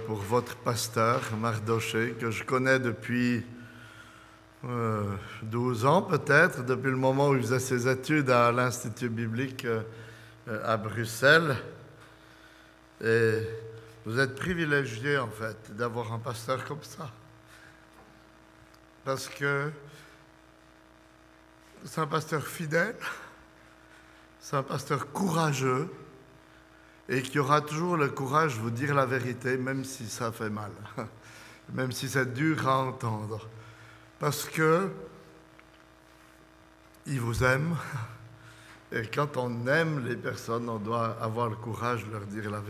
pour votre pasteur, Mardoché, que je connais depuis 12 ans peut-être, depuis le moment où il faisait ses études à l'Institut biblique à Bruxelles. Et vous êtes privilégié en fait d'avoir un pasteur comme ça. Parce que c'est un pasteur fidèle, c'est un pasteur courageux et qui aura toujours le courage de vous dire la vérité, même si ça fait mal, même si c'est dur à entendre. Parce que il vous aime et quand on aime les personnes, on doit avoir le courage de leur dire la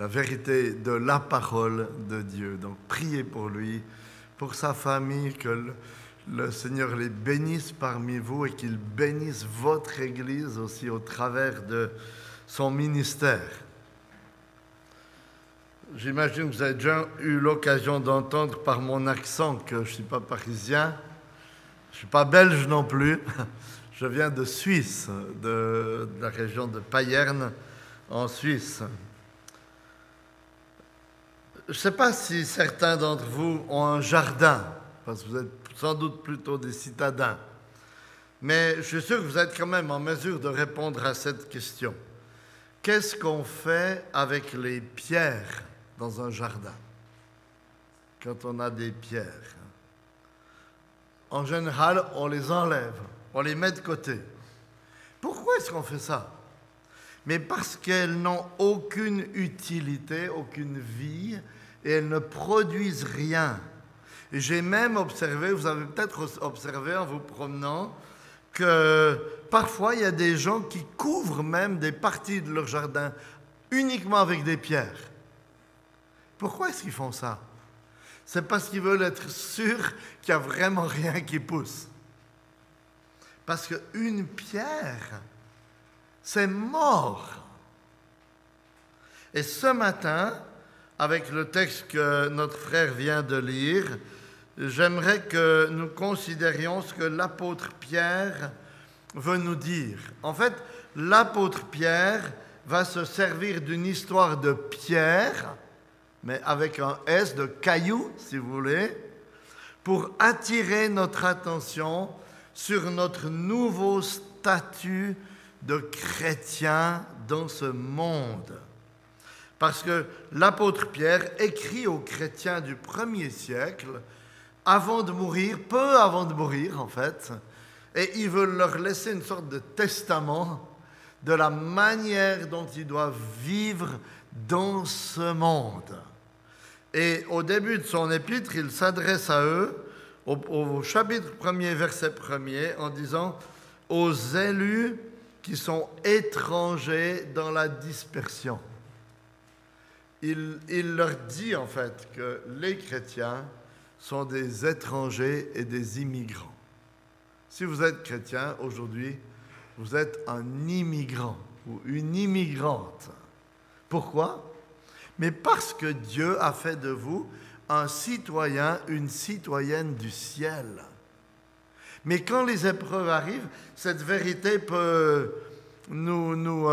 vérité de la parole de Dieu. Donc priez pour lui, pour sa famille, que le Seigneur les bénisse parmi vous et qu'il bénisse votre Église aussi au travers de son ministère. J'imagine que vous avez déjà eu l'occasion d'entendre par mon accent que je ne suis pas parisien, je ne suis pas belge non plus, je viens de Suisse, de la région de Payerne en Suisse. Je ne sais pas si certains d'entre vous ont un jardin, parce que vous êtes sans doute plutôt des citadins, mais je suis sûr que vous êtes quand même en mesure de répondre à cette question. Qu'est-ce qu'on fait avec les pierres dans un jardin, quand on a des pierres? En général, on les enlève, on les met de côté. Pourquoi est-ce qu'on fait ça? Mais parce qu'elles n'ont aucune utilité, aucune vie, et elles ne produisent rien. Et j'ai même observé, vous avez peut-être observé en vous promenant, que parfois il y a des gens qui couvrent même des parties de leur jardin uniquement avec des pierres. Pourquoi est-ce qu'ils font ça? C'est parce qu'ils veulent être sûrs qu'il n'y a vraiment rien qui pousse. Parce qu'une pierre, c'est mort. Et ce matin, avec le texte que notre frère vient de lire, j'aimerais que nous considérions ce que l'apôtre Pierre veut nous dire. En fait, l'apôtre Pierre va se servir d'une histoire de pierre, mais avec un S de caillou, si vous voulez, pour attirer notre attention sur notre nouveau statut de chrétien dans ce monde. Parce que l'apôtre Pierre écrit aux chrétiens du 1er siècle, avant de mourir, peu avant de mourir en fait, et il veut leur laisser une sorte de testament de la manière dont ils doivent vivre dans ce monde. Et au début de son épître, il s'adresse à eux, au chapitre 1er, verset 1er, en disant « aux élus qui sont étrangers dans la dispersion ». Il leur dit en fait que les chrétiens sont des étrangers et des immigrants. Si vous êtes chrétien aujourd'hui, vous êtes un immigrant ou une immigrante. Pourquoi? Mais parce que Dieu a fait de vous un citoyen, une citoyenne du ciel. Mais quand les épreuves arrivent, cette vérité peut nous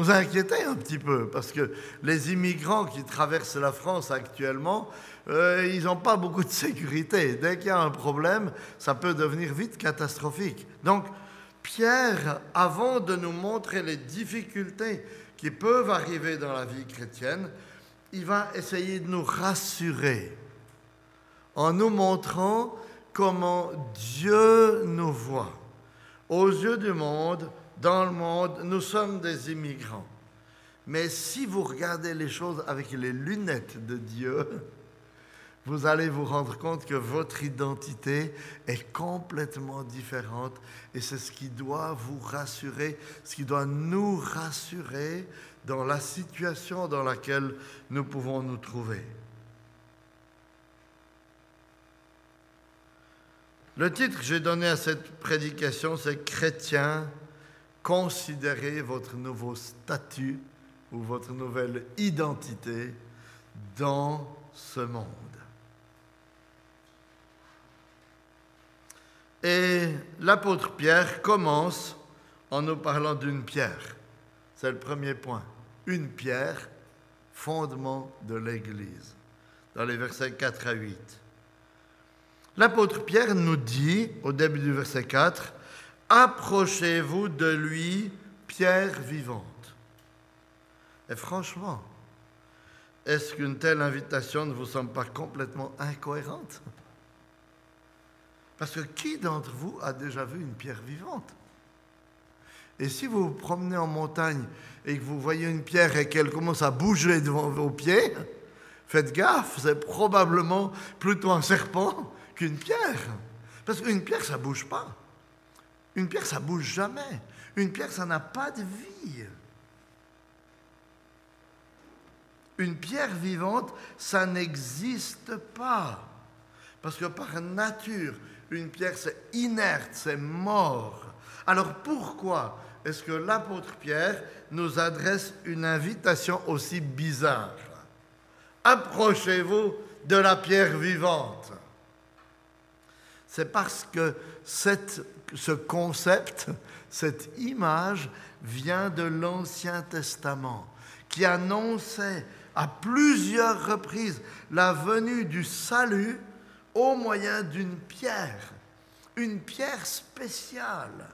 inquiéter un petit peu, parce que les immigrants qui traversent la France actuellement, ils n'ont pas beaucoup de sécurité. Dès qu'il y a un problème, ça peut devenir vite catastrophique. Donc, Pierre, avant de nous montrer les difficultés qui peuvent arriver dans la vie chrétienne, il va essayer de nous rassurer en nous montrant comment Dieu nous voit. Aux yeux du monde, dans le monde, nous sommes des immigrants. Mais si vous regardez les choses avec les lunettes de Dieu, vous allez vous rendre compte que votre identité est complètement différente et c'est ce qui doit vous rassurer, ce qui doit nous rassurer dans la situation dans laquelle nous pouvons nous trouver. Le titre que j'ai donné à cette prédication, c'est « Chrétien, considérez votre nouveau statut ou votre nouvelle identité dans ce monde ». Et l'apôtre Pierre commence en nous parlant d'une pierre. C'est le premier point. Une pierre fondement de l'Église, dans les versets 4 à 8. L'apôtre Pierre nous dit, au début du verset 4, « Approchez-vous de lui, pierre vivante. » Et franchement, est-ce qu'une telle invitation ne vous semble pas complètement incohérente? Parce que qui d'entre vous a déjà vu une pierre vivante? Et si vous vous promenez en montagne et que vous voyez une pierre et qu'elle commence à bouger devant vos pieds, faites gaffe, c'est probablement plutôt un serpent qu'une pierre. Parce qu'une pierre, ça ne bouge pas. Une pierre, ça ne bouge jamais. Une pierre, ça n'a pas de vie. Une pierre vivante, ça n'existe pas. Parce que par nature, une pierre, c'est inerte, c'est mort. Alors pourquoi est-ce que l'apôtre Pierre nous adresse une invitation aussi bizarre? Approchez-vous de la pierre vivante. C'est parce que ce concept, cette image vient de l'Ancien Testament, qui annonçait à plusieurs reprises la venue du salut au moyen d'une pierre spéciale.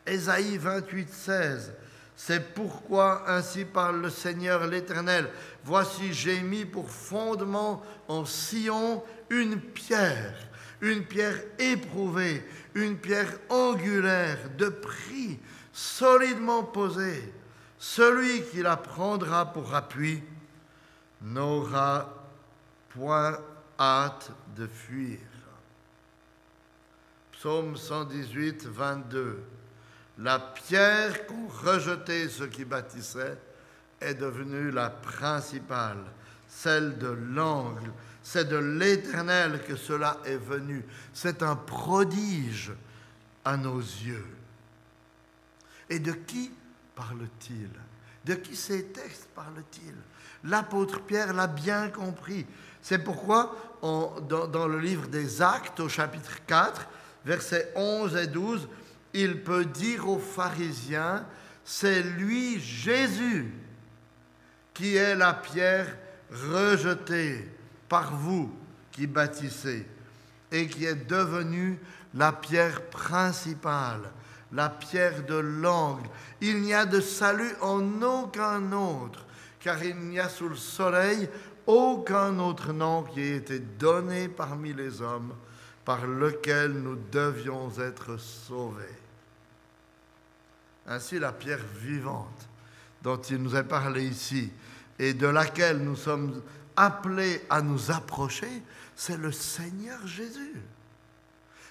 Ésaïe 28, 16. C'est pourquoi ainsi parle le Seigneur l'Éternel. Voici, j'ai mis pour fondement en Sion une pierre éprouvée, une pierre angulaire, de prix, solidement posée. Celui qui la prendra pour appui n'aura point hâte de fuir. Psaume 118, 22. La pierre qu'ont rejetée ceux qui bâtissaient est devenue la principale, celle de l'angle. C'est de l'Éternel que cela est venu. C'est un prodige à nos yeux. Et de qui parle-t-il? De qui ces textes parlent-ils? L'apôtre Pierre l'a bien compris. C'est pourquoi, dans le livre des Actes, au chapitre 4, versets 11 et 12, il peut dire aux pharisiens, c'est lui, Jésus, qui est la pierre rejetée par vous qui bâtissez et qui est devenue la pierre principale, la pierre de l'angle. Il n'y a de salut en aucun autre, car il n'y a sous le soleil aucun autre nom qui ait été donné parmi les hommes par lequel nous devions être sauvés. Ainsi, la pierre vivante dont il nous est parlé ici et de laquelle nous sommes appelés à nous approcher, c'est le Seigneur Jésus.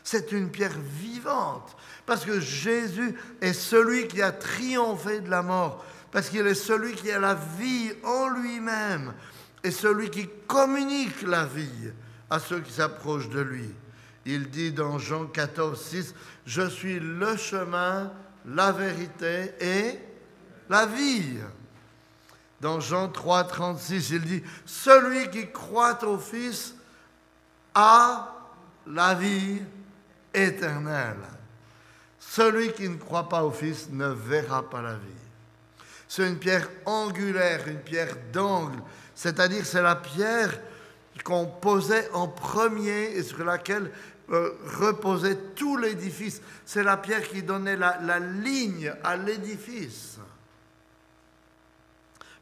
C'est une pierre vivante parce que Jésus est celui qui a triomphé de la mort, parce qu'il est celui qui a la vie en lui-même et celui qui communique la vie à ceux qui s'approchent de lui. Il dit dans Jean 14, 6, « Je suis le chemin, la vérité et la vie. » Dans Jean 3, 36, il dit « Celui qui croit au Fils a la vie éternelle. Celui qui ne croit pas au Fils ne verra pas la vie. » C'est une pierre angulaire, une pierre d'angle, c'est-à-dire c'est la pierre qu'on posait en premier et sur laquelle reposait tout l'édifice. C'est la pierre qui donnait la ligne à l'édifice.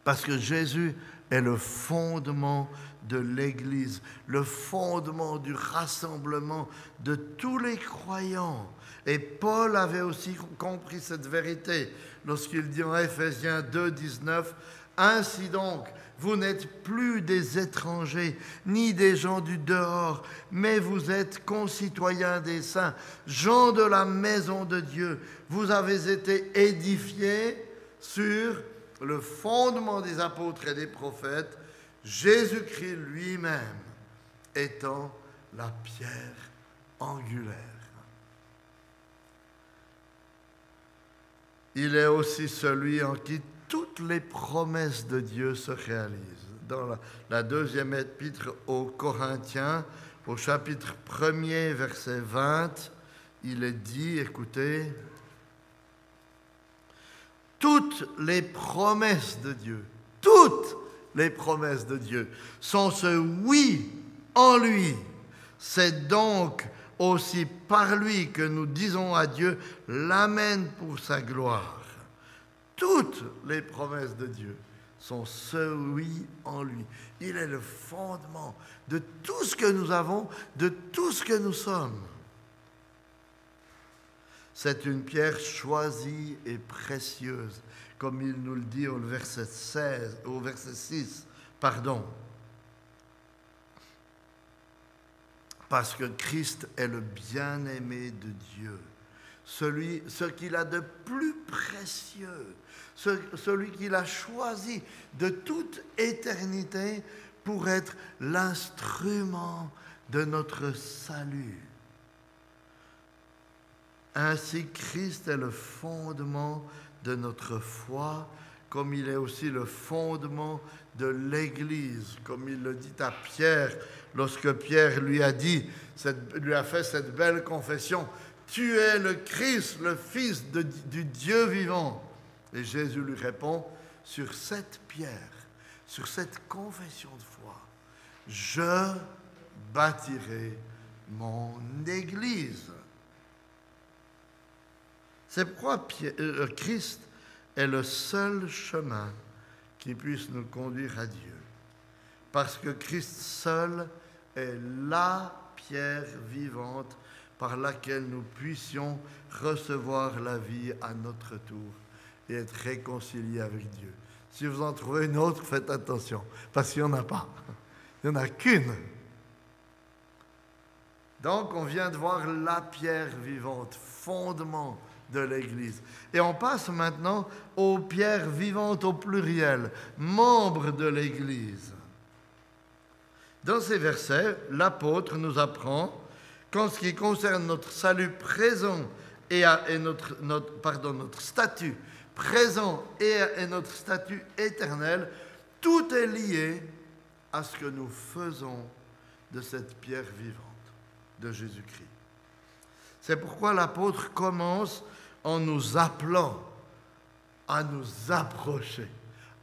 Parce que Jésus est le fondement de l'Église, le fondement du rassemblement de tous les croyants. Et Paul avait aussi compris cette vérité lorsqu'il dit en Éphésiens 2, 19, « Ainsi donc, vous n'êtes plus des étrangers, ni des gens du dehors, mais vous êtes concitoyens des saints, gens de la maison de Dieu. Vous avez été édifiés sur le fondement des apôtres et des prophètes, Jésus-Christ lui-même étant la pierre angulaire. » Il est aussi celui en qui toutes les promesses de Dieu se réalisent. Dans la deuxième épître aux Corinthiens, au chapitre 1er, verset 20, il est dit, écoutez, « Toutes les promesses de Dieu, toutes les promesses de Dieu, sont ce oui en lui. C'est donc aussi par lui que nous disons à Dieu l'Amen pour sa gloire. Toutes les promesses de Dieu sont ce oui en lui. Il est le fondement de tout ce que nous avons, de tout ce que nous sommes. C'est une pierre choisie et précieuse, comme il nous le dit au verset 6. Parce que Christ est le bien-aimé de Dieu, ce qu'il a de plus précieux, celui qu'il a choisi de toute éternité pour être l'instrument de notre salut. Ainsi, Christ est le fondement de notre foi, comme il est aussi le fondement de l'Église, comme il le dit à Pierre, lorsque Pierre lui a fait cette belle confession, « Tu es le Christ, le Fils du Dieu vivant ». Et Jésus lui répond, « Sur cette pierre, sur cette confession de foi, je bâtirai mon Église. » C'est pourquoi Christ est le seul chemin qui puisse nous conduire à Dieu. Parce que Christ seul est la pierre vivante par laquelle nous puissions recevoir la vie à notre tour et être réconciliés avec Dieu. Si vous en trouvez une autre, faites attention, parce qu'il n'y en a pas. Il n'y en a qu'une. Donc, on vient de voir la pierre vivante, fondement de l'Église. Et on passe maintenant aux pierres vivantes au pluriel, membres de l'Église. Dans ces versets, l'apôtre nous apprend qu'en ce qui concerne notre salut présent et notre statut présent et notre statut éternel, tout est lié à ce que nous faisons de cette pierre vivante de Jésus-Christ. C'est pourquoi l'apôtre commence en nous appelant à nous approcher.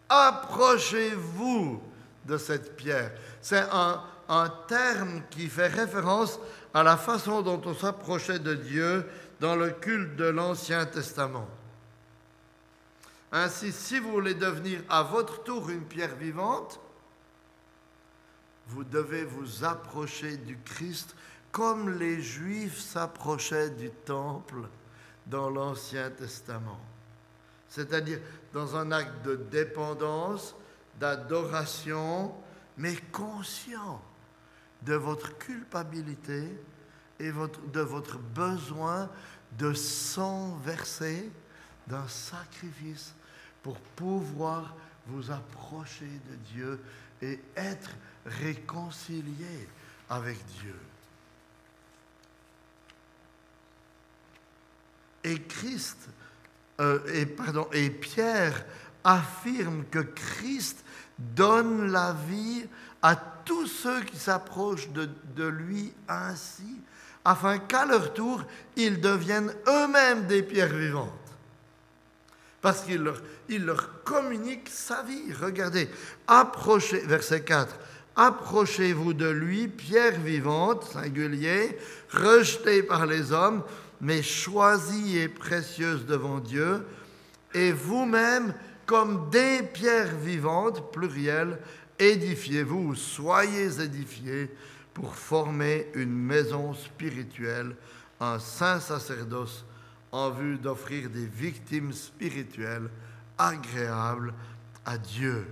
Approchez-vous de cette pierre. C'est un terme qui fait référence à la façon dont on s'approchait de Dieu dans le culte de l'Ancien Testament. Ainsi, si vous voulez devenir à votre tour une pierre vivante, vous devez vous approcher du Christ comme les Juifs s'approchaient du temple dans l'Ancien Testament. C'est-à-dire dans un acte de dépendance, d'adoration, mais conscient de votre culpabilité et de votre besoin de sang versé, d'un sacrifice pour pouvoir vous approcher de Dieu et être réconcilié avec Dieu. Et Pierre affirme que Christ donne la vie à tous ceux qui s'approchent de lui ainsi, afin qu'à leur tour, ils deviennent eux-mêmes des pierres vivantes. Parce qu'il leur communique sa vie. Regardez, verset 4, « Approchez-vous de lui, pierre vivante, singulier, rejetée par les hommes, mais choisie et précieuse devant Dieu, et vous-même, comme des pierres vivantes, pluriel, édifiez-vous, soyez édifiés pour former une maison spirituelle, un saint sacerdoce, en vue d'offrir des victimes spirituelles agréables à Dieu. »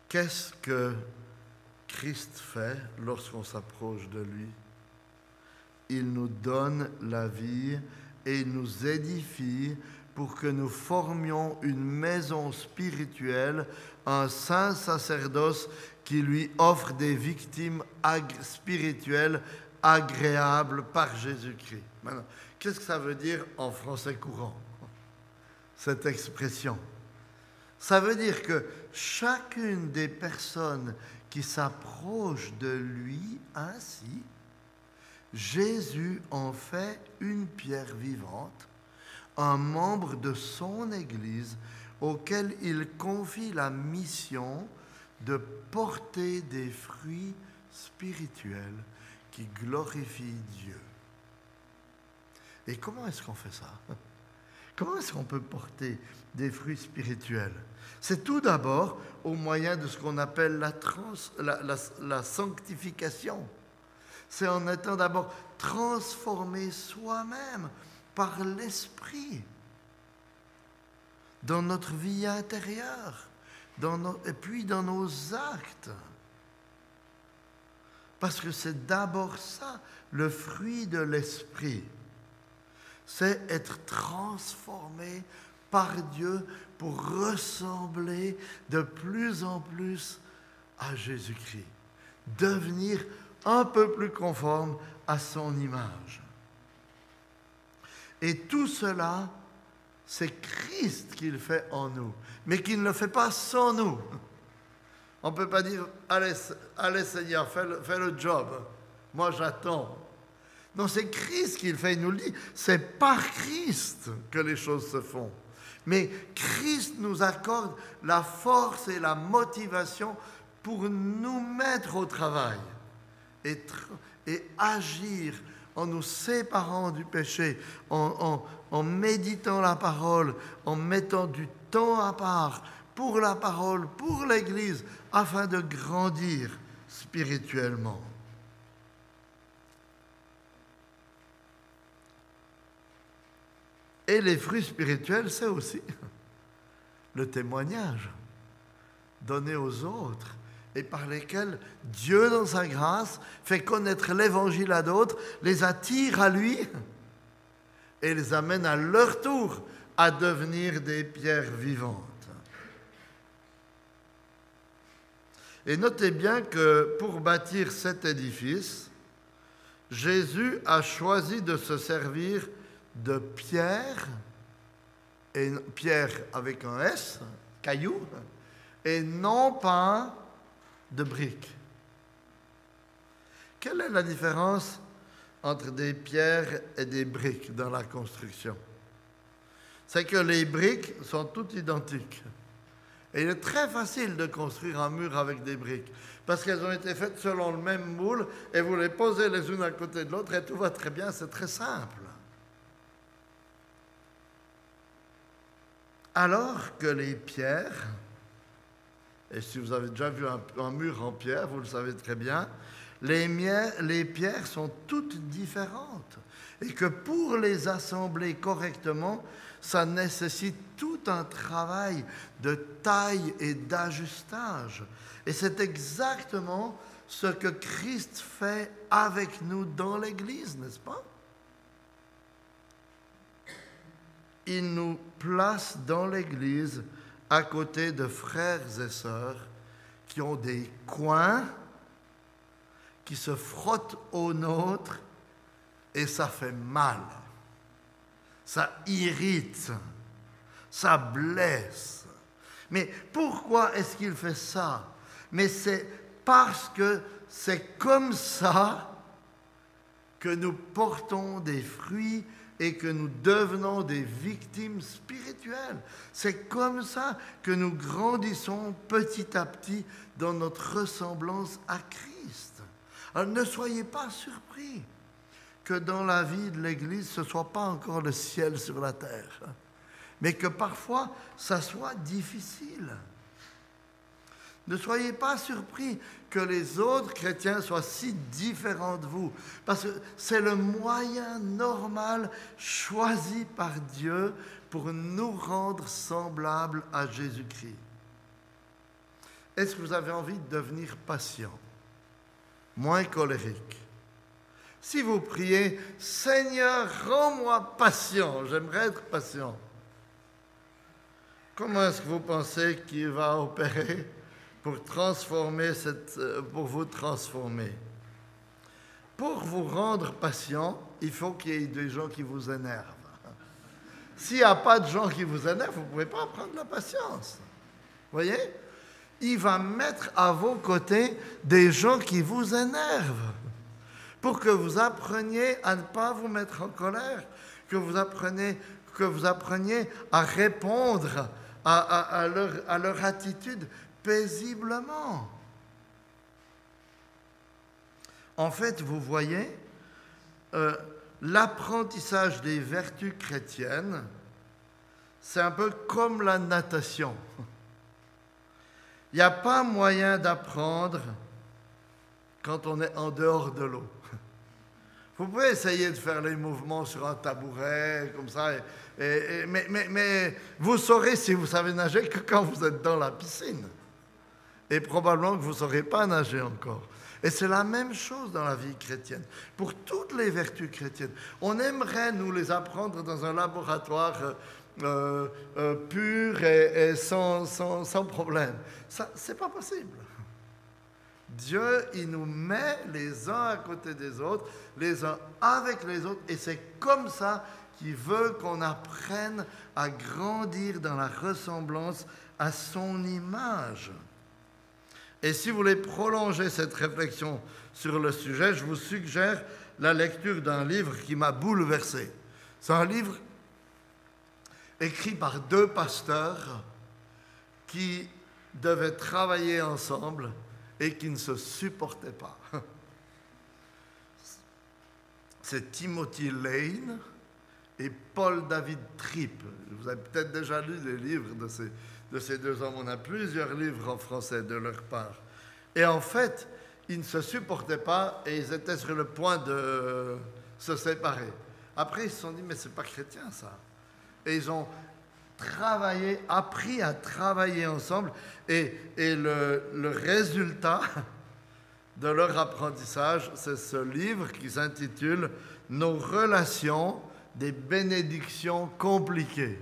Qu'est-ce que Christ fait lorsqu'on s'approche de lui? Il nous donne la vie et il nous édifie pour que nous formions une maison spirituelle, un saint sacerdoce qui lui offre des victimes spirituelles agréables par Jésus-Christ. Maintenant, qu'est-ce que ça veut dire en français courant, cette expression? Ça veut dire que chacune des personnes qui s'approchent de lui ainsi Jésus en fait une pierre vivante, un membre de son Église auquel il confie la mission de porter des fruits spirituels qui glorifient Dieu. Et comment est-ce qu'on fait ça? Comment est-ce qu'on peut porter des fruits spirituels? C'est tout d'abord au moyen de ce qu'on appelle la sanctification. C'est en étant d'abord transformé soi-même par l'Esprit dans notre vie intérieure, et puis dans nos actes. Parce que c'est d'abord ça, le fruit de l'Esprit. C'est être transformé par Dieu pour ressembler de plus en plus à Jésus-Christ. Devenir un peu plus conforme à son image. Et tout cela, c'est Christ qui le fait en nous, mais qui ne le fait pas sans nous. On ne peut pas dire, allez Seigneur, fais le job, moi j'attends. Non, c'est Christ qui le fait, il nous le dit. C'est par Christ que les choses se font. Mais Christ nous accorde la force et la motivation pour nous mettre au travail et agir en nous séparant du péché, en méditant la parole, en mettant du temps à part pour la parole, pour l'Église, afin de grandir spirituellement. Et les fruits spirituels, c'est aussi le témoignage donné aux autres et par lesquels Dieu, dans sa grâce, fait connaître l'Évangile à d'autres, les attire à lui et les amène à leur tour à devenir des pierres vivantes. Et notez bien que pour bâtir cet édifice, Jésus a choisi de se servir de pierre, et pierre avec un S, caillou, et non pas de briques. Quelle est la différence entre des pierres et des briques dans la construction? C'est que les briques sont toutes identiques. Et il est très facile de construire un mur avec des briques, parce qu'elles ont été faites selon le même moule, et vous les posez les unes à côté de l'autre, et tout va très bien, c'est très simple. Alors que les pierres, et si vous avez déjà vu un mur en pierre, vous le savez très bien, les pierres sont toutes différentes. Et que pour les assembler correctement, ça nécessite tout un travail de taille et d'ajustage. Et c'est exactement ce que Christ fait avec nous dans l'Église, n'est-ce pas? Il nous place dans l'Église à côté de frères et sœurs qui ont des coins qui se frottent aux nôtres et ça fait mal, ça irrite, ça blesse. Mais pourquoi est-ce qu'il fait ça? Mais c'est parce que c'est comme ça que nous portons des fruits et que nous devenons des victimes spirituelles. C'est comme ça que nous grandissons petit à petit dans notre ressemblance à Christ. Alors ne soyez pas surpris que dans la vie de l'Église, ce ne soit pas encore le ciel sur la terre, mais que parfois, ça soit difficile. Ne soyez pas surpris que les autres chrétiens soient si différents de vous, parce que c'est le moyen normal choisi par Dieu pour nous rendre semblables à Jésus-Christ. Est-ce que vous avez envie de devenir patient, moins colérique? Si vous priez, Seigneur, rends-moi patient, j'aimerais être patient. Comment est-ce que vous pensez qu'il va opérer pour vous transformer? Pour vous rendre patient, il faut qu'il y ait des gens qui vous énervent. S'il n'y a pas de gens qui vous énervent, vous ne pouvez pas apprendre la patience. Vous voyez? Il va mettre à vos côtés des gens qui vous énervent pour que vous appreniez à ne pas vous mettre en colère, que vous appreniez à répondre à leur attitude paisiblement. En fait, vous voyez, l'apprentissage des vertus chrétiennes, c'est un peu comme la natation. Il n'y a pas moyen d'apprendre quand on est en dehors de l'eau. Vous pouvez essayer de faire les mouvements sur un tabouret, comme ça, mais vous saurez si vous savez nager que quand vous êtes dans la piscine. Et probablement que vous ne saurez pas nager encore. Et c'est la même chose dans la vie chrétienne. Pour toutes les vertus chrétiennes, on aimerait nous les apprendre dans un laboratoire pur et sans problème. Ça, c'est pas possible. Dieu, il nous met les uns à côté des autres, les uns avec les autres, et c'est comme ça qu'il veut qu'on apprenne à grandir dans la ressemblance à son image. Et si vous voulez prolonger cette réflexion sur le sujet, je vous suggère la lecture d'un livre qui m'a bouleversé. C'est un livre écrit par 2 pasteurs qui devaient travailler ensemble et qui ne se supportaient pas. C'est Timothy Lane et Paul David Tripp. Vous avez peut-être déjà lu les livres de ces 2 hommes. On a plusieurs livres en français de leur part. Et en fait, ils ne se supportaient pas et ils étaient sur le point de se séparer. Après, ils se sont dit, mais c'est pas chrétien ça. Et ils ont appris à travailler ensemble. Et le résultat de leur apprentissage, c'est ce livre qui s'intitule « Nos relations, des bénédictions compliquées ».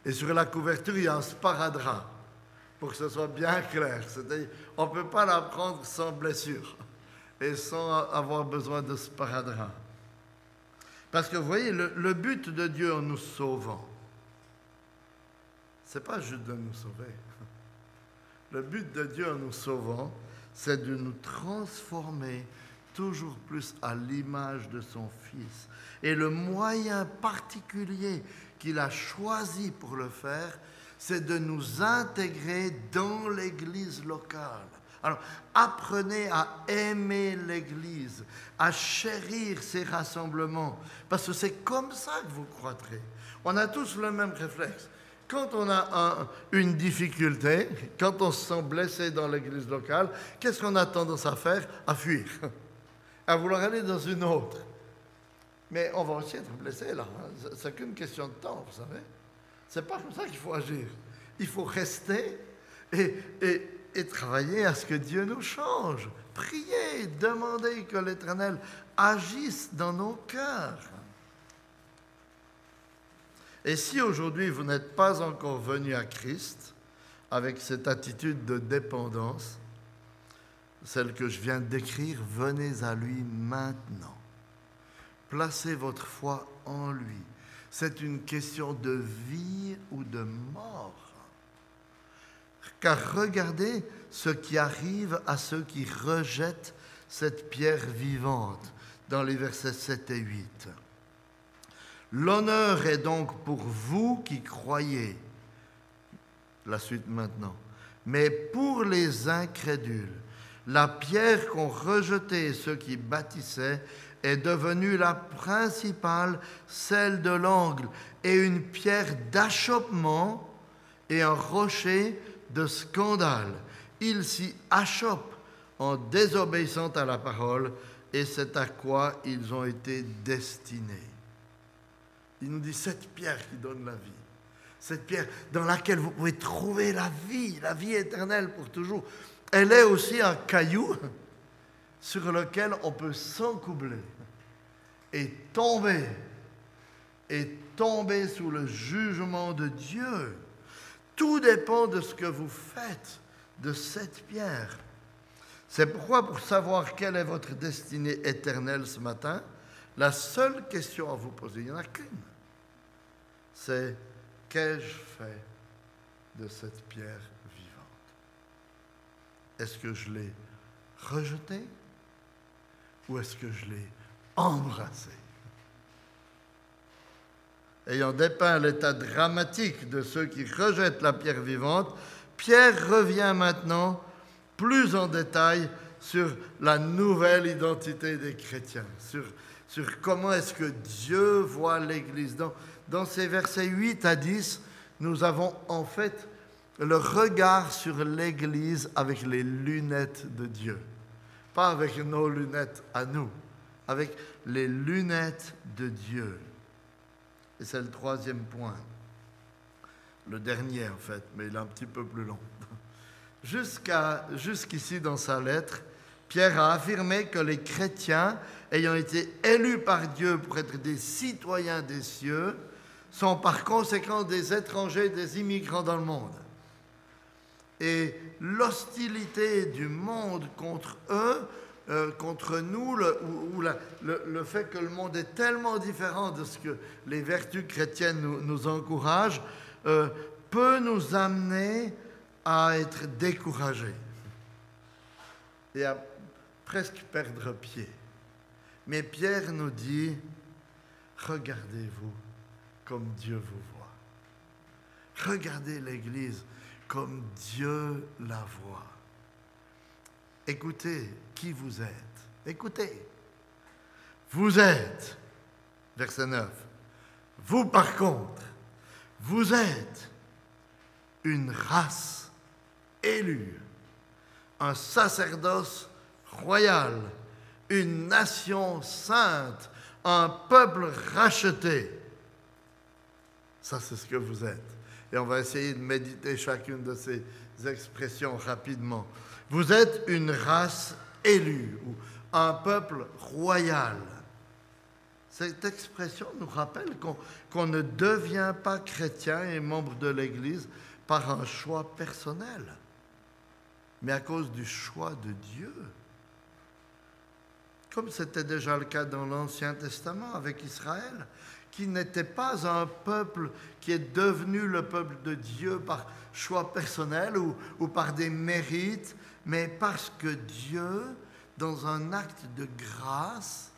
Et sur la couverture, il y a un sparadrap, pour que ce soit bien clair. C'est-à-dire, on ne peut pas l'apprendre sans blessure et sans avoir besoin de sparadrap. Parce que vous voyez, le but de Dieu en nous sauvant, ce n'est pas juste de nous sauver. Le but de Dieu en nous sauvant, c'est de nous transformer toujours plus à l'image de son Fils. Et le moyen particulier qu'il a choisi pour le faire, c'est de nous intégrer dans l'Église locale. Alors, apprenez à aimer l'Église, à chérir ces rassemblements, parce que c'est comme ça que vous croîtrez. On a tous le même réflexe. Quand on a une difficulté, quand on se sent blessé dans l'église locale, qu'est-ce qu'on a tendance à faire? À fuir, à vouloir aller dans une autre. Mais on va aussi être blessé là. C'est qu'une question de temps, vous savez. C'est pas comme ça qu'il faut agir. Il faut rester et travailler à ce que Dieu nous change. Prier, demander que l'Éternel agisse dans nos cœurs. Et si aujourd'hui vous n'êtes pas encore venu à Christ avec cette attitude de dépendance, celle que je viens de décrire, venez à lui maintenant. Placez votre foi en lui. C'est une question de vie ou de mort. Car regardez ce qui arrive à ceux qui rejettent cette pierre vivante dans les versets 7 et 8. L'honneur est donc pour vous qui croyez. La suite maintenant. Mais pour les incrédules, la pierre qu'ont rejetée ceux qui bâtissaient est devenue la principale, celle de l'angle, et une pierre d'achoppement et un rocher de scandale. Ils s'y achoppent en désobéissant à la parole, et c'est à quoi ils ont été destinés. Il nous dit cette pierre qui donne la vie, cette pierre dans laquelle vous pouvez trouver la vie éternelle pour toujours. Elle est aussi un caillou sur lequel on peut s'encoubler et tomber sous le jugement de Dieu. Tout dépend de ce que vous faites de cette pierre. C'est pourquoi, pour savoir quelle est votre destinée éternelle ce matin, la seule question à vous poser, il n'y en a qu'une. C'est qu'ai-je fait de cette pierre vivante? Est-ce que je l'ai rejetée ou est-ce que je l'ai embrassé? Ayant dépeint l'état dramatique de ceux qui rejettent la pierre vivante, Pierre revient maintenant plus en détail sur la nouvelle identité des chrétiens, sur comment est-ce que Dieu voit l'Église. Dans ces versets 8 à 10, nous avons en fait le regard sur l'Église avec les lunettes de Dieu. Pas avec nos lunettes à nous, avec les lunettes de Dieu. Et c'est le troisième point. Le dernier en fait, mais il est un petit peu plus long. Jusqu'ici dans sa lettre, Pierre a affirmé que les chrétiens, ayant été élus par Dieu pour être des citoyens des cieux, sont par conséquent des étrangers, des immigrants dans le monde. Et l'hostilité du monde contre eux, contre nous, le fait que le monde est tellement différent de ce que les vertus chrétiennes nous encouragent, peut nous amener à être découragés et à presque perdre pied. Mais Pierre nous dit, regardez-vous comme Dieu vous voit. Regardez l'Église comme Dieu la voit. Écoutez qui vous êtes. Écoutez. Vous êtes, verset 9, vous par contre, vous êtes une race élue, un sacerdoce royal, une nation sainte, un peuple racheté. Ça, c'est ce que vous êtes. Et on va essayer de méditer chacune de ces expressions rapidement. Vous êtes une race élue, ou un peuple royal. Cette expression nous rappelle qu'on ne devient pas chrétien et membre de l'Église par un choix personnel, mais à cause du choix de Dieu. Comme c'était déjà le cas dans l'Ancien Testament avec Israël, qui n'était pas un peuple qui est devenu le peuple de Dieu par choix personnel ou par des mérites, mais parce que Dieu, dans un acte de grâce,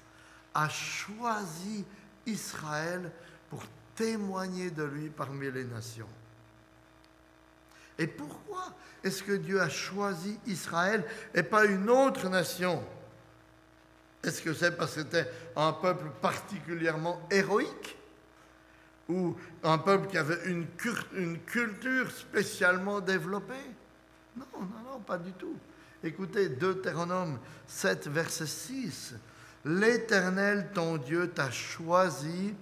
a choisi Israël pour témoigner de lui parmi les nations. Et pourquoi est-ce que Dieu a choisi Israël et pas une autre nation? Est-ce que c'est parce que c'était un peuple particulièrement héroïque ou un peuple qui avait une culture spécialement développée? Non, pas du tout. Écoutez, Deutéronome 7, verset 6. L'Éternel, ton Dieu, t'a choisi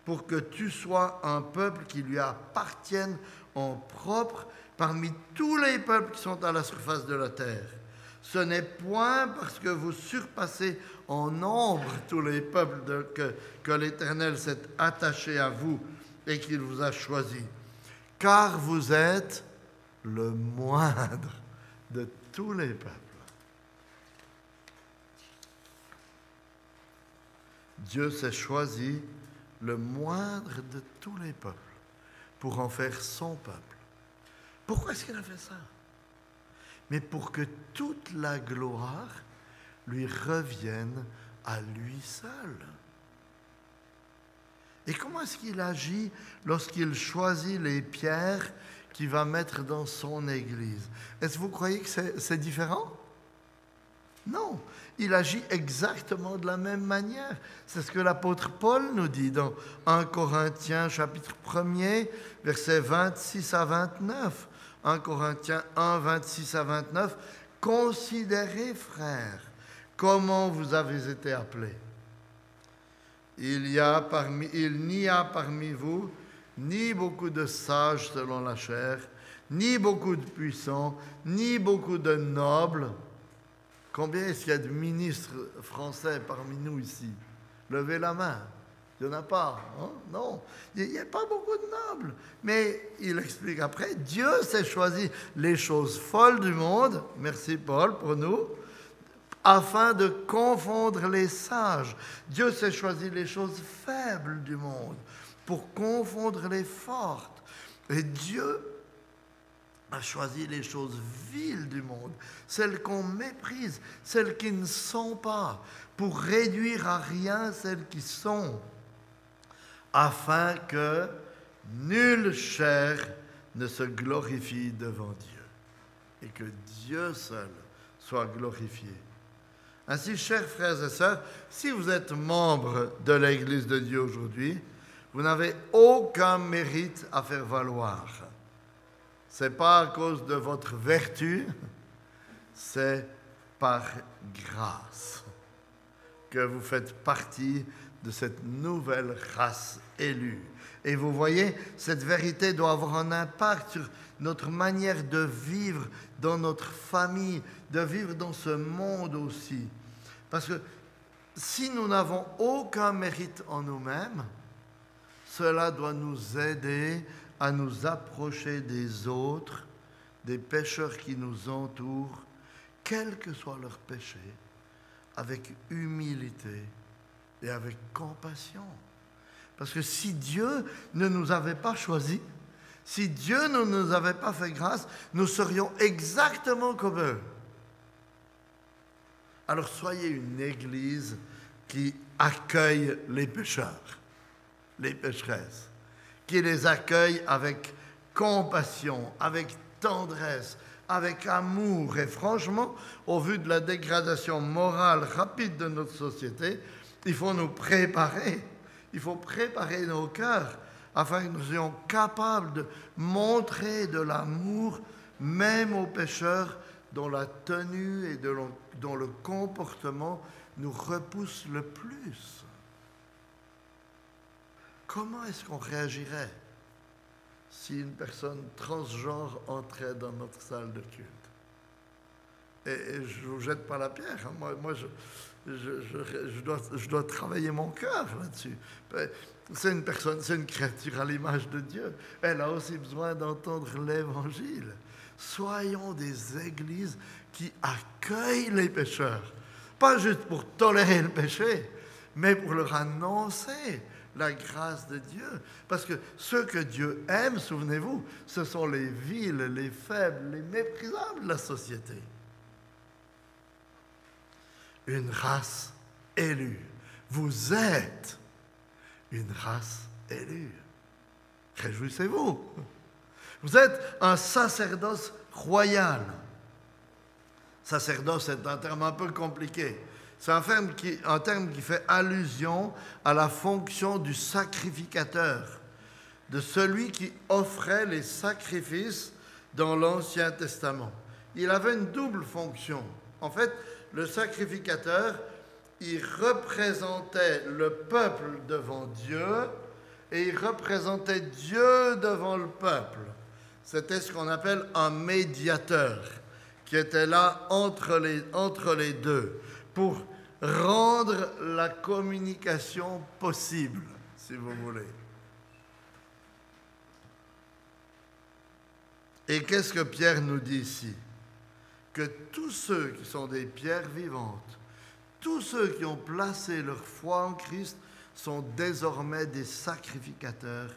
pour que tu sois un peuple qui lui appartienne en propre parmi tous les peuples qui sont à la surface de la terre. Ce n'est point parce que vous surpassez en nombre tous les peuples que l'Éternel s'est attaché à vous et qu'il vous a choisi, car vous êtes le moindre de tous les peuples. Dieu s'est choisi le moindre de tous les peuples pour en faire son peuple. Pourquoi est-ce qu'il a fait ça? Mais pour que toute la gloire lui revienne à lui seul. Et comment est-ce qu'il agit lorsqu'il choisit les pierres qu'il va mettre dans son église? Est-ce que vous croyez que c'est différent? Non, il agit exactement de la même manière. C'est ce que l'apôtre Paul nous dit dans 1 Corinthiens chapitre 1er, versets 26 à 29. 1 Corinthiens 1, 26 à 29. Considérez, frères, comment vous avez été appelés. Il n'y a parmi vous ni beaucoup de sages selon la chair, ni beaucoup de puissants, ni beaucoup de nobles. Combien est-ce qu'il y a de ministres français parmi nous ici? Levez la main. Il n'y en a pas. Hein? Non, il n'y a pas beaucoup de nobles. Mais il explique après, Dieu s'est choisi les choses folles du monde, merci Paul pour nous, afin de confondre les sages. Dieu s'est choisi les choses faibles du monde pour confondre les fortes. Et Dieu a choisi les choses viles du monde, celles qu'on méprise, celles qui ne sont pas, pour réduire à rien celles qui sont, afin que nulle chair ne se glorifie devant Dieu, et que Dieu seul soit glorifié. Ainsi, chers frères et sœurs, si vous êtes membre de l'Église de Dieu aujourd'hui, vous n'avez aucun mérite à faire valoir. Ce n'est pas à cause de votre vertu, c'est par grâce que vous faites partie de cette nouvelle race élue. Et vous voyez, cette vérité doit avoir un impact sur notre manière de vivre dans notre famille, de vivre dans ce monde aussi. Parce que si nous n'avons aucun mérite en nous-mêmes, cela doit nous aider à nous approcher des autres, des pécheurs qui nous entourent, quel que soit leur péché, avec humilité et avec compassion. Parce que si Dieu ne nous avait pas choisis, si Dieu ne nous avait pas fait grâce, nous serions exactement comme eux. Alors soyez une église qui accueille les pécheurs, les pécheresses, qui les accueille avec compassion, avec tendresse, avec amour. Et franchement, au vu de la dégradation morale rapide de notre société, il faut nous préparer. Il faut préparer nos cœurs afin que nous soyons capables de montrer de l'amour même aux pécheurs dont la tenue et dont le comportement nous repousse le plus. Comment est-ce qu'on réagirait si une personne transgenre entrait dans notre salle de culte? Et je ne vous jette pas la pierre. Hein. Moi je dois travailler mon cœur là-dessus. C'est une personne, c'est une créature à l'image de Dieu. Elle a aussi besoin d'entendre l'Évangile. Soyons des églises qui accueillent les pécheurs. Pas juste pour tolérer le péché, mais pour leur annoncer la grâce de Dieu. Parce que ceux que Dieu aime, souvenez-vous, ce sont les vils, les faibles, les méprisables de la société. Une race élue. Vous êtes une race élue. Réjouissez-vous. Vous êtes un sacerdoce royal. Sacerdoce est un terme un peu compliqué. C'est un terme qui fait allusion à la fonction du sacrificateur, de celui qui offrait les sacrifices dans l'Ancien Testament. Il avait une double fonction. En fait, le sacrificateur, il représentait le peuple devant Dieu et il représentait Dieu devant le peuple. C'était ce qu'on appelle un médiateur qui était là entre les deux pour rendre la communication possible, si vous voulez. Et qu'est-ce que Pierre nous dit ici? Que tous ceux qui sont des pierres vivantes, tous ceux qui ont placé leur foi en Christ sont désormais des sacrificateurs,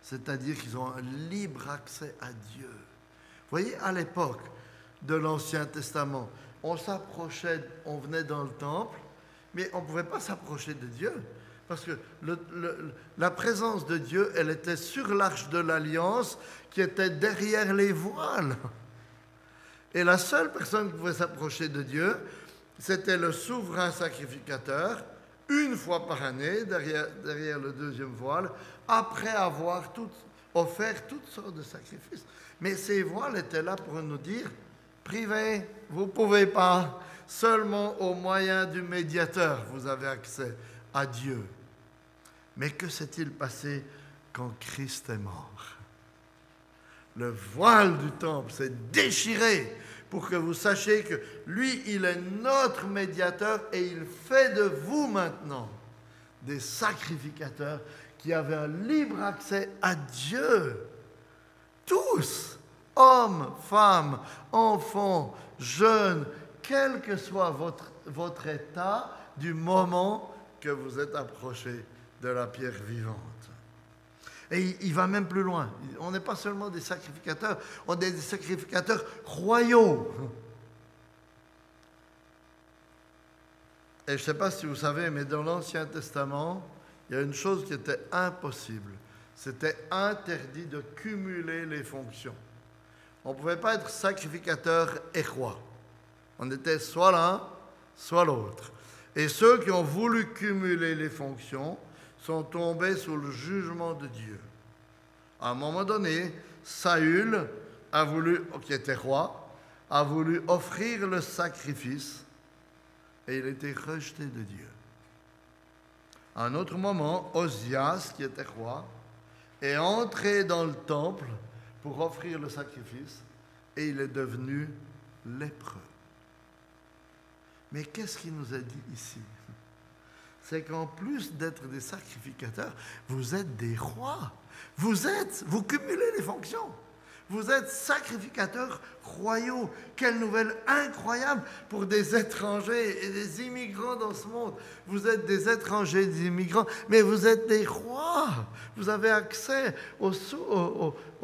c'est-à-dire qu'ils ont un libre accès à Dieu. Vous voyez, à l'époque de l'Ancien Testament, on s'approchait, on venait dans le temple, mais on ne pouvait pas s'approcher de Dieu, parce que la présence de Dieu, elle était sur l'arche de l'Alliance, qui était derrière les voiles. Et la seule personne qui pouvait s'approcher de Dieu, c'était le souverain sacrificateur, une fois par année, derrière le deuxième voile, après avoir offert toutes sortes de sacrifices. Mais ces voiles étaient là pour nous dire, privé, vous ne pouvez pas, seulement au moyen du médiateur, vous avez accès à Dieu. Mais que s'est-il passé quand Christ est mort? Le voile du temple s'est déchiré pour que vous sachiez que lui, il est notre médiateur et il fait de vous maintenant des sacrificateurs qui avaient un libre accès à Dieu. Tous, hommes, femmes, enfants, jeunes, quel que soit votre état du moment que vous êtes approché de la pierre vivante. Et il va même plus loin. On n'est pas seulement des sacrificateurs, on est des sacrificateurs royaux. Et je ne sais pas si vous savez, mais dans l'Ancien Testament, il y a une chose qui était impossible. C'était interdit de cumuler les fonctions. On ne pouvait pas être sacrificateur et roi. On était soit l'un, soit l'autre. Et ceux qui ont voulu cumuler les fonctions sont tombés sous le jugement de Dieu. À un moment donné, Saül, qui était roi, a voulu offrir le sacrifice et il a été rejeté de Dieu. À un autre moment, Osias, qui était roi, est entré dans le temple pour offrir le sacrifice et il est devenu lépreux. Mais qu'est-ce qu'il nous a dit ici? C'est qu'en plus d'être des sacrificateurs, vous êtes des rois. Vous cumulez les fonctions. Vous êtes sacrificateurs royaux. Quelle nouvelle incroyable pour des étrangers et des immigrants dans ce monde. Vous êtes des étrangers, des immigrants, mais vous êtes des rois. Vous avez accès au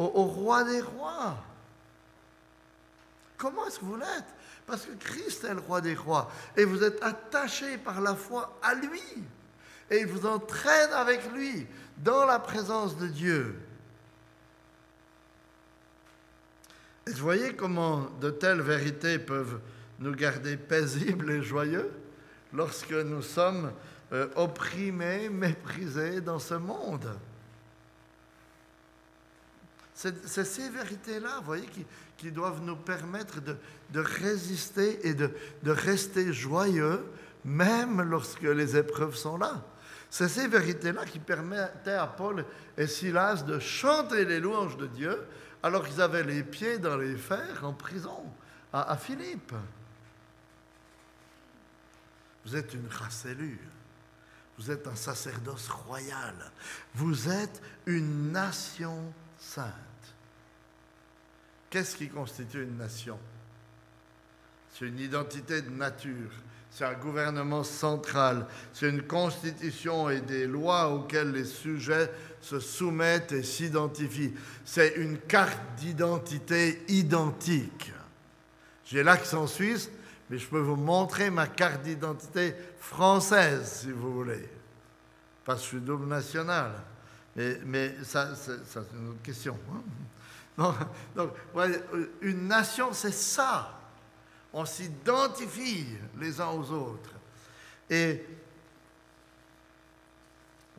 roi des rois. Comment est-ce que vous l'êtes? Parce que Christ est le roi des rois. Et vous êtes attachés par la foi à lui. Et il vous entraîne avec lui dans la présence de Dieu. Et vous voyez comment de telles vérités peuvent nous garder paisibles et joyeux lorsque nous sommes opprimés, méprisés dans ce monde. C'est ces vérités-là, vous voyez, qui doivent nous permettre de résister et de rester joyeux, même lorsque les épreuves sont là. C'est ces vérités-là qui permettaient à Paul et Silas de chanter les louanges de Dieu alors qu'ils avaient les pieds dans les fers en prison à Philippe. Vous êtes une race élue. Vous êtes un sacerdoce royal. Vous êtes une nation sainte. Qu'est-ce qui constitue une nation? C'est une identité de nature, c'est un gouvernement central, c'est une constitution et des lois auxquelles les sujets se soumettent et s'identifient. C'est une carte d'identité identique. J'ai l'accent suisse, mais je peux vous montrer ma carte d'identité française, si vous voulez. Parce que je suis double national. Mais ça c'est une autre question. Donc, une nation, c'est ça. On s'identifie les uns aux autres. Et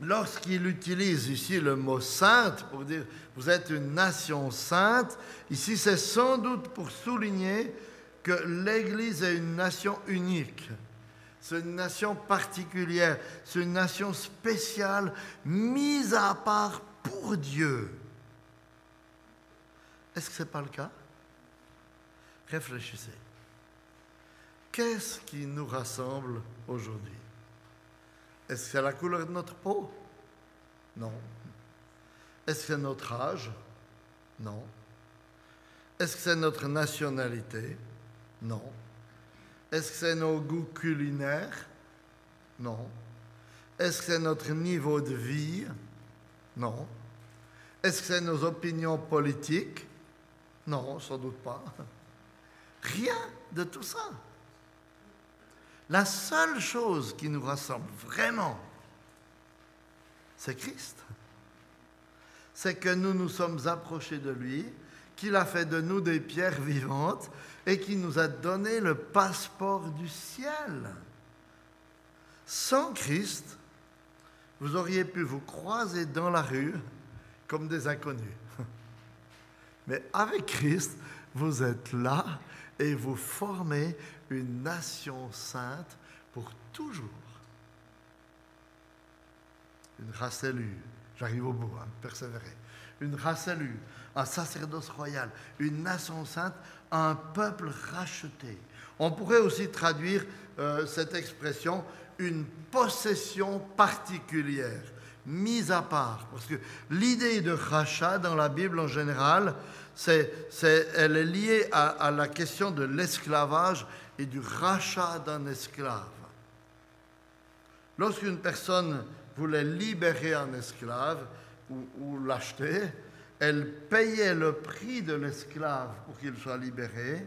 lorsqu'il utilise ici le mot sainte pour dire vous êtes une nation sainte, ici c'est sans doute pour souligner que l'Église est une nation unique. C'est une nation particulière, c'est une nation spéciale, mise à part pour Dieu. Est-ce que ce n'est pas le cas? Réfléchissez. Qu'est-ce qui nous rassemble aujourd'hui? Est-ce que c'est la couleur de notre peau? Non. Est-ce que c'est notre âge? Non. Est-ce que c'est notre nationalité? Non. Est-ce que c'est nos goûts culinaires? Non. Est-ce que c'est notre niveau de vie? Non. Est-ce que c'est nos opinions politiques? Non, sans doute pas. Rien de tout ça. La seule chose qui nous rassemble vraiment, c'est Christ. C'est que nous nous sommes approchés de lui, qu'il a fait de nous des pierres vivantes et qu'il nous a donné le passeport du ciel. Sans Christ, vous auriez pu vous croiser dans la rue comme des inconnus. Mais avec Christ, vous êtes là et vous formez une nation sainte pour toujours. Une race élue, j'arrive au bout, persévérer. Une race élue, un sacerdoce royal, une nation sainte, un peuple racheté. On pourrait aussi traduire cette expression, une possession particulière, mise à part. Parce que l'idée de rachat dans la Bible en général, elle est liée à la question de l'esclavage et du rachat d'un esclave. Lorsqu'une personne voulait libérer un esclave, ou l'acheter, elle payait le prix de l'esclave pour qu'il soit libéré,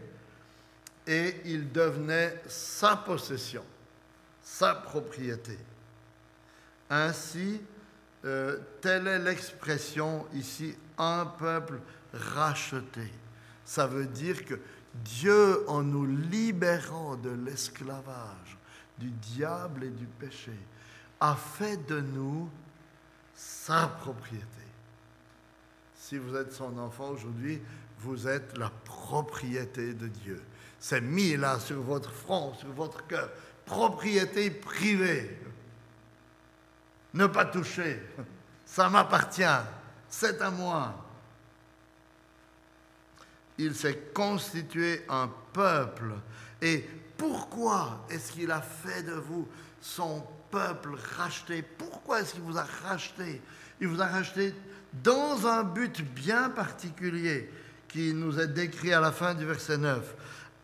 et il devenait sa possession, sa propriété. Ainsi, telle est l'expression ici, un peuple racheté. Ça veut dire que Dieu, en nous libérant de l'esclavage, du diable et du péché, a fait de nous sa propriété. Si vous êtes son enfant aujourd'hui, vous êtes la propriété de Dieu. C'est mis là sur votre front, sur votre cœur. Propriété privée. Ne pas toucher. Ça m'appartient. C'est à moi. Il s'est constitué un peuple. Et pourquoi est-ce qu'il a fait de vous son peuple racheté? Pourquoi est-ce qu'il vous a racheté? Il vous a racheté dans un but bien particulier qui nous est décrit à la fin du verset 9,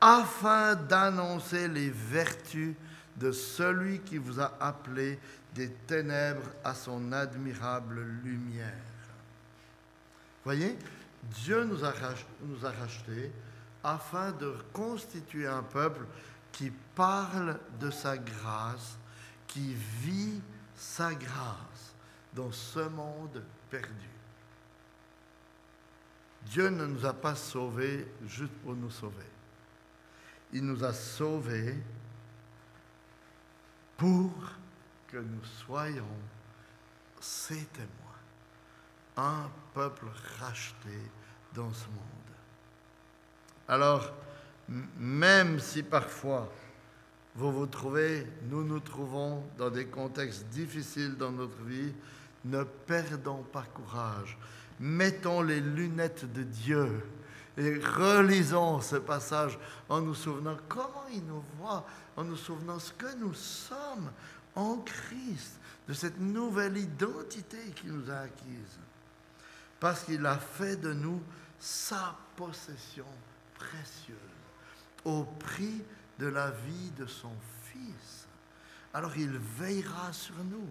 afin d'annoncer les vertus de celui qui vous a appelé des ténèbres à son admirable lumière. Voyez, Dieu nous a rachetés afin de constituer un peuple qui parle de sa grâce, qui vit sa grâce dans ce monde perdu. Dieu ne nous a pas sauvés juste pour nous sauver. Il nous a sauvés pour que nous soyons ses témoins, un peuple racheté dans ce monde. Alors, même si parfois nous nous trouvons dans des contextes difficiles dans notre vie, ne perdons pas courage. Mettons les lunettes de Dieu et relisons ce passage en nous souvenant comment il nous voit, en nous souvenant ce que nous sommes en Christ, de cette nouvelle identité qu'il nous a acquise. Parce qu'il a fait de nous sa possession précieuse, au prix de la vie de son Fils. Alors il veillera sur nous,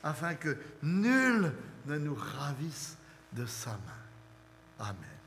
afin que nul ne nous ravisse de sa main. Amen.